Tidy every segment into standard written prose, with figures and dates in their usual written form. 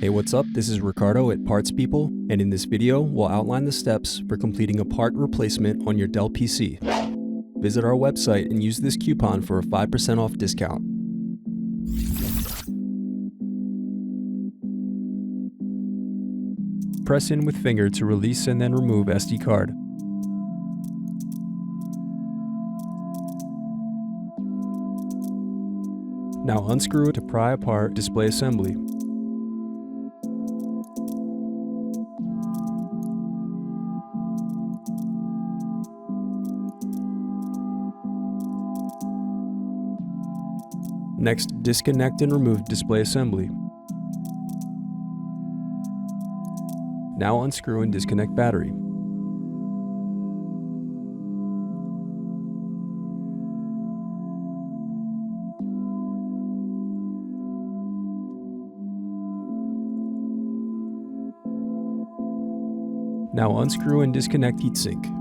Hey, what's up? This is Ricardo at Parts People, and in this video, we'll outline the steps for completing a part replacement on your Dell PC. Visit our website and use this coupon for a 5% off discount. Press in with finger to release and then remove SD card. Now unscrew to pry apart display assembly. Next, disconnect and remove display assembly. Now unscrew and disconnect battery. Now unscrew and disconnect heatsink.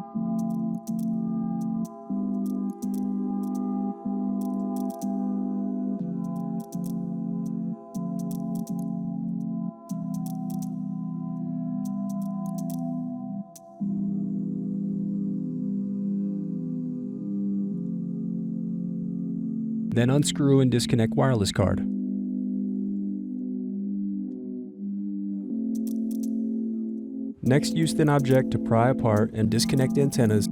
Then unscrew and disconnect wireless card. Next, use thin object to pry apart and disconnect antennas.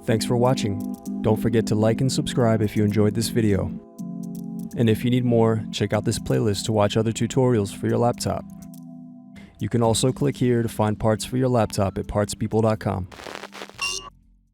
Thanks for watching. Don't forget to like and subscribe if you enjoyed this video. And if you need more, check out this playlist to watch other tutorials for your laptop. You can also click here to find parts for your laptop at partspeople.com.